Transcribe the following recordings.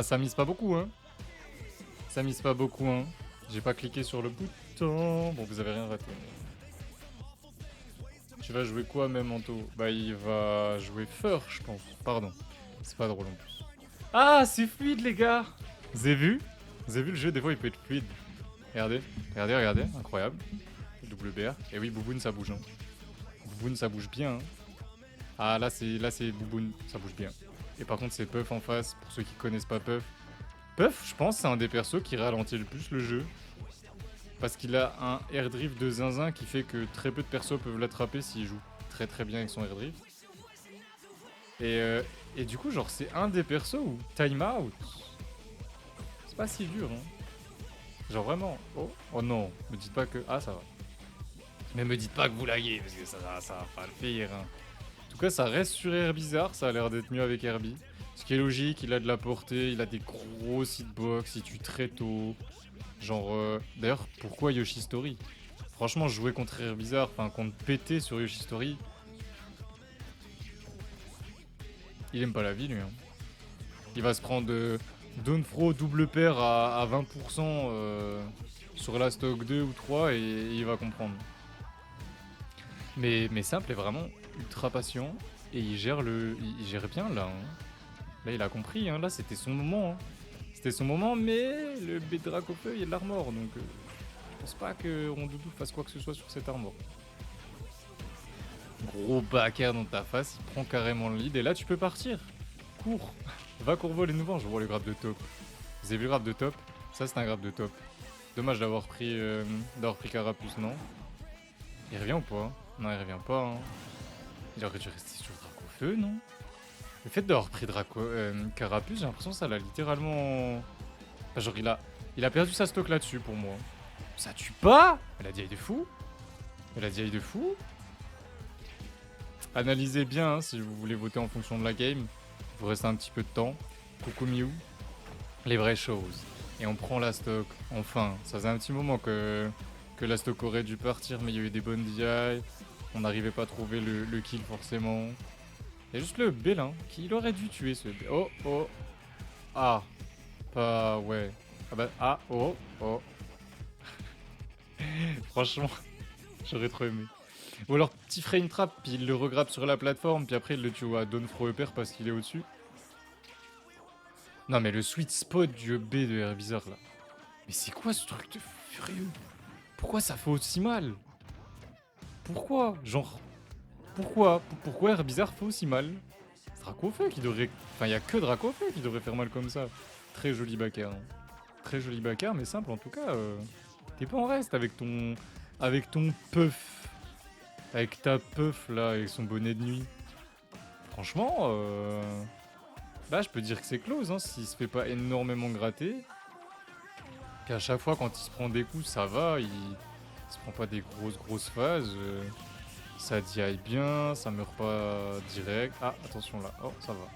ça mise pas beaucoup, hein. Ça mise pas beaucoup, hein. J'ai pas cliqué sur le bouton. Bon, vous avez rien raté. Tu vas jouer quoi, même, Anto? Bah, il va jouer Fur, je pense. Pardon. C'est pas drôle en plus. Ah, c'est fluide, les gars! Vous avez vu? Vous avez vu le jeu? Des fois, il peut être fluide. Regardez, regardez, regardez. Incroyable. WBR. Et oui, Bouboune, ça bouge. Hein. Bouboune, ça bouge bien. Hein. Ah, là, c'est Bouboune. Ça bouge bien. Et par contre, c'est Puff en face. Pour ceux qui connaissent pas Puff. Puff, je pense, c'est un des persos qui ralentit le plus le jeu. Parce qu'il a un air drift de zinzin qui fait que très peu de persos peuvent l'attraper s'il joue très très bien avec son air drift. Et du coup, genre, c'est un des persos où time out. C'est pas si dur, hein. Genre vraiment. Oh, oh non, me dites pas que. Ah, ça va. Mais me dites pas que vous laguez, parce que ça va pas le faire. Hein. En tout cas, ça reste sur Herbizarre, ça a l'air d'être mieux avec Herbie. Ce qui est logique, il a de la portée, il a des gros hitbox, il tue très tôt. Genre, d'ailleurs, pourquoi Yoshi Story? Franchement, jouer contre Herbizarre, enfin contre PT sur Yoshi Story, il aime pas la vie lui. Hein. Il va se prendre Dawnfro double paire à 20% sur la stock 2 ou 3 et il va comprendre. Mais Simple est vraiment ultra patient et il gère bien là. Hein. Là il a compris, hein. Là c'était son moment. Hein. C'était son moment, mais le Bédrac au feu, il y a de l'armor, donc je pense pas que Rondoudou fasse quoi que ce soit sur cette armor. Gros backer dans ta face, il prend carrément le lead, et là tu peux partir. Cours, va Courvol et nous venge. Je vois le grab de top. Vous avez vu le grab de top? Ça c'est un grab de top. Dommage d'avoir pris Carapuce, non? Il revient ou pas? Non, il revient pas. Hein. Il aurait dû rester sur Drac au feu, non? Le fait d'avoir pris Carapuce, j'ai l'impression que ça l'a littéralement... Enfin, genre, il a perdu sa stock là-dessus pour moi. Ça tue pas? Elle a dit de fou. Elle a dit de fou. Analysez bien hein, si vous voulez voter en fonction de la game. Il vous reste un petit peu de temps. Coucou Miou. Les vraies choses. Et on prend la stock. Enfin, ça faisait un petit moment que la stock aurait dû partir, mais il y a eu des bonnes DI. On n'arrivait pas à trouver le kill forcément. Il y a juste le Bélin qui aurait dû tuer ce... Oh, oh. Ah. Pas... Ouais. Ah bah... Ah, oh, oh. Franchement, j'aurais trop aimé. Ou alors petit frame trap, puis il le regrappe sur la plateforme, puis après il le tue à Dawnfro Upper parce qu'il est au-dessus. Non mais le sweet spot du B de Herbizarre là. Mais c'est quoi ce truc de furieux? Pourquoi ça fait aussi mal? Pourquoi? Genre... Pourquoi Herbizarre fait aussi mal? C'est Dracofeu qui devrait... Enfin, il y a que Dracofeu qui devrait faire mal comme ça. Très joli backer. Hein. Très joli backer, mais simple en tout cas. T'es pas en reste avec ton... Avec ton puff. Avec ta puff là, avec son bonnet de nuit. Franchement, bah je peux dire que c'est close, hein, s'il se fait pas énormément gratter. Qu'à chaque fois quand il se prend des coups, ça va, il se prend pas des grosses phases. Ça DI bien, ça meurt pas direct. Ah, attention là, oh ça va.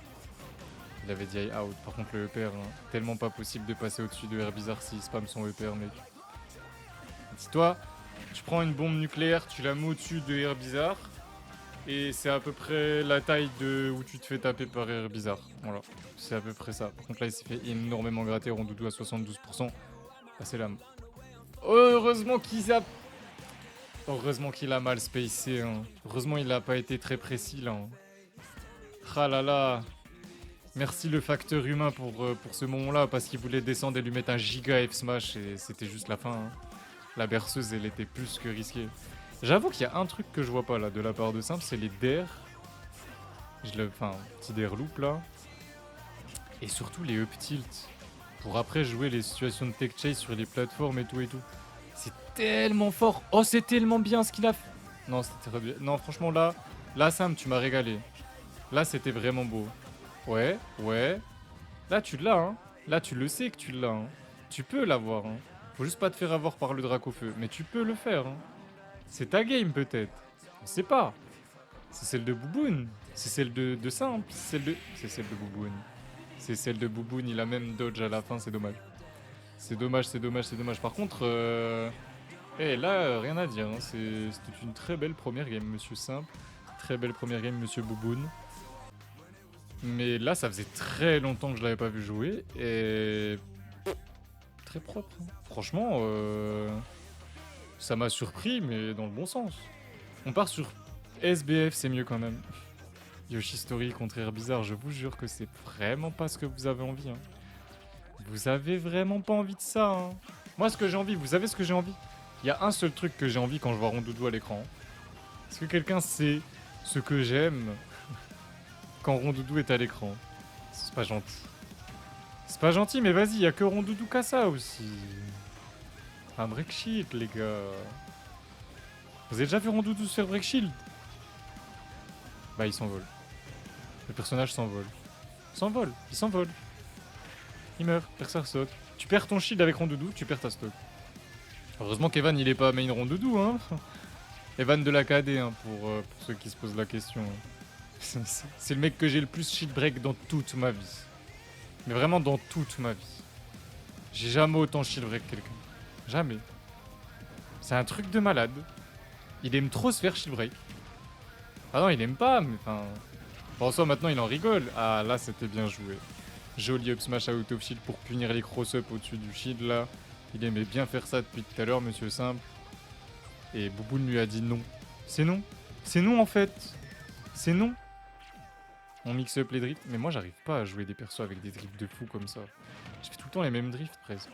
Il avait DI out, par contre le EPR, hein, tellement pas possible de passer au-dessus de Herbizarre s'il spam son EPR mec. Dis-toi, tu prends une bombe nucléaire, tu la mets au-dessus de Herbizarre. Et c'est à peu près la taille de où tu te fais taper par Herbizarre. Voilà, c'est à peu près ça. Par contre là il s'est fait énormément gratter, Rondoudou à 72%. Ah c'est là. Heureusement qu'il a mal spacé. Hein. Heureusement il a pas été très précis là. Hein. Ah là là. Merci le facteur humain pour ce moment-là parce qu'il voulait descendre et lui mettre un giga F smash et c'était juste la fin. Hein. La berceuse elle était plus que risquée. J'avoue qu'il y a un truc que je vois pas là de la part de Simple, c'est les dares. Enfin, petit dare loop là. Et surtout les up tilt. Pour après jouer les situations de tech chase sur les plateformes et tout et tout. C'est tellement fort. Oh, c'est tellement bien ce qu'il a fait. Non, c'était très bien. Non, franchement là, Simple, tu m'as régalé. Là, c'était vraiment beau. Ouais, ouais. Là, tu l'as, hein. Là, tu le sais que tu l'as, hein. Tu peux l'avoir, hein. Faut juste pas te faire avoir par le Dracofeu. Mais tu peux le faire, hein. C'est ta game peut-être. On sait pas. C'est celle de Bouboune. C'est celle de Simple. C'est celle de Bouboune. C'est celle de Bouboune. Il a même dodge à la fin. C'est dommage. C'est dommage. Par contre, là, rien à dire. Hein. C'était une très belle première game, monsieur Simple. Très belle première game, monsieur Bouboune. Mais là, ça faisait très longtemps que je l'avais pas vu jouer. Et... très propre. Hein. Franchement, ça m'a surpris, mais dans le bon sens. On part sur SBF, c'est mieux quand même. Yoshi Story contre Herbizarre, je vous jure que c'est vraiment pas ce que vous avez envie. Hein. Vous avez vraiment pas envie de ça. Hein. Moi, ce que j'ai envie, vous savez ce que j'ai envie? Il y a un seul truc que j'ai envie quand je vois Rondoudou à l'écran. Est-ce que quelqu'un sait ce que j'aime quand Rondoudou est à l'écran? C'est pas gentil. C'est pas gentil, mais vas-y, y a que Rondoudou qu'à ça aussi. Un break shield, les gars. Vous avez déjà vu Rondoudou se faire break shield? Bah, il s'envole. Le personnage s'envole. S'envole, il s'envole. Il meurt, personne saute. Tu perds ton shield avec Rondoudou, tu perds ta stock. Heureusement qu'Evan il est pas main Rondoudou, hein. Evan de la KD, hein, pour ceux qui se posent la question. C'est le mec que j'ai le plus shield break dans toute ma vie. Mais vraiment dans toute ma vie. J'ai jamais autant shield break quelqu'un. Jamais. C'est un truc de malade. Il aime trop se faire shield break. Ah non, il aime pas, mais enfin... Bon, ça, maintenant, il en rigole. Ah, là, c'était bien joué. Joli up smash out of shield pour punir les cross-up au-dessus du shield, là. Il aimait bien faire ça depuis tout à l'heure, monsieur Simple. Et Bouboune lui a dit non. C'est non. C'est non, en fait. C'est non. On mixe up les drifts. Mais moi, j'arrive pas à jouer des persos avec des drifts de fou comme ça. Je fais tout le temps les mêmes drifts, presque.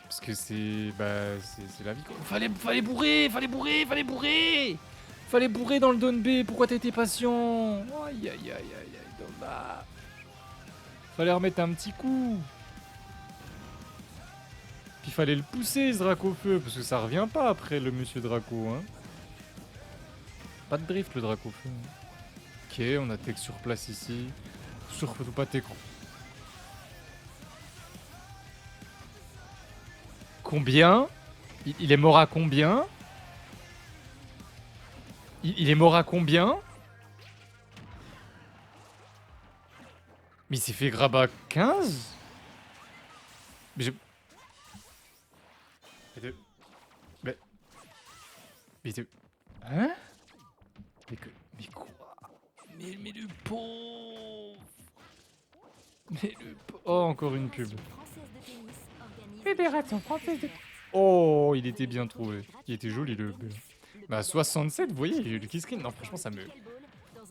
Parce que c'est... Bah, c'est la vie, quoi. Fallait bourrer. Fallait bourrer dans le down B. Pourquoi t'étais patient? Aïe, aïe, aïe, aïe, aïe, dommage. Fallait remettre un petit coup. Puis fallait le pousser, ce Draco feu, parce que ça revient pas après le monsieur Draco, hein. Pas de drift, le Draco feu. Ok, on a tech sur place ici. Surtout pas tech. Combien? Il est mort à combien? Il est mort à combien? Mais il s'est fait grab à 15? Mais je... Mais hein? Mais quoi? Mais le pauvre! Mais le pauvre... Oh, encore une pub. Fédération française de... Oh, il était bien trouvé. Il était joli, le... Bah, 67, vous voyez, il y a eu le kill screen. Non, franchement,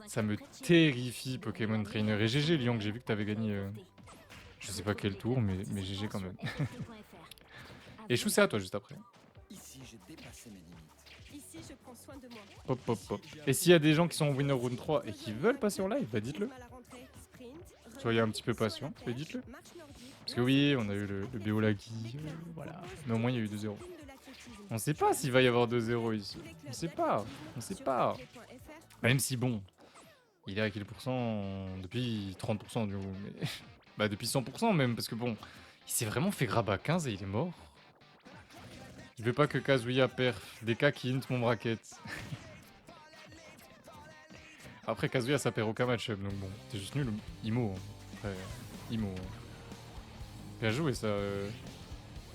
ça me terrifie, Pokémon Trainer. Et GG, Lyon, que j'ai vu que t'avais gagné... Je sais pas quel tour, mais GG quand même. Et Chou, c'est à toi, juste après. Ici, j'ai dépassé mes limites. Ici, je prends soin de moi. Hop, hop, hop. Et s'il y a des gens qui sont en winner round 3 et qui veulent passer en live, bah dites-le. Soyez un petit peu patient et dites-le. Parce que oui, on a eu le BO Laggy, voilà. Mais au moins, il y a eu 2-0. On sait pas s'il va y avoir 2-0 ici. On sait pas. On sait pas. Même si, bon, il est à quel pourcent depuis 30% du coup. Mais... bah, depuis 100% même, parce que bon, il s'est vraiment fait grab à 15 et il est mort. Je veux pas que Kazuya perf. Des cas qui hint mon bracket. Après, Kazuya, ça perd aucun match-up, donc bon, t'es juste nul. Imo. Hein. Après, Imo. Hein. Bien joué, ça.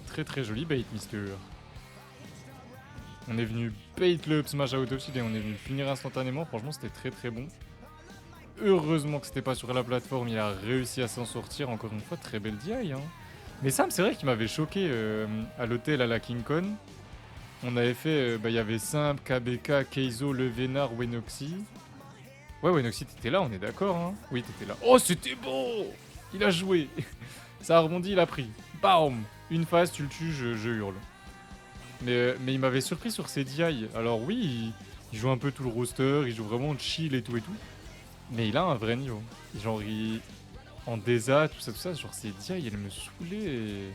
Très très joli bait, Mister. On est venu bait le up smash out of shield et on est venu le finir instantanément. Franchement, c'était très très bon. Heureusement que c'était pas sur la plateforme, il a réussi à s'en sortir. Encore une fois, très belle DI. Hein. Mais Sam, c'est vrai qu'il m'avait choqué à l'hôtel à la King Con. On avait fait, il y avait Simp, KBK, Keizo, Levenar, Wenoxy. Ouais, Wenoxy, t'étais là, on est d'accord, hein? Oui, t'étais là. Oh, c'était bon! Il a joué. Ça a rebondi, il a pris. Bam! Une phase, tu le tues, je hurle. Mais il m'avait surpris sur ses DI. Alors oui, il joue un peu tout le roster, il joue vraiment chill et tout et tout. Mais il a un vrai niveau. Genre, en désa, tout ça, genre ses DI, il me saoulait.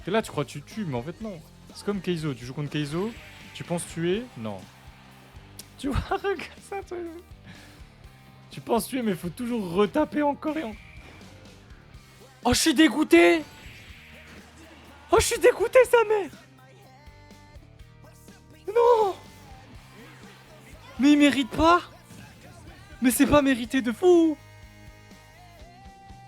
Et là, tu crois que tu tues, mais en fait, non. C'est comme Keizo, tu joues contre Keizo, tu penses tuer? Non. Tu vois, regarde ça, toi. Tu penses tuer, mais faut toujours retaper encore et encore. Oh, je suis dégoûté! Oh, je suis dégoûté, sa mère! Non! Mais il mérite pas! Mais c'est pas mérité de fou!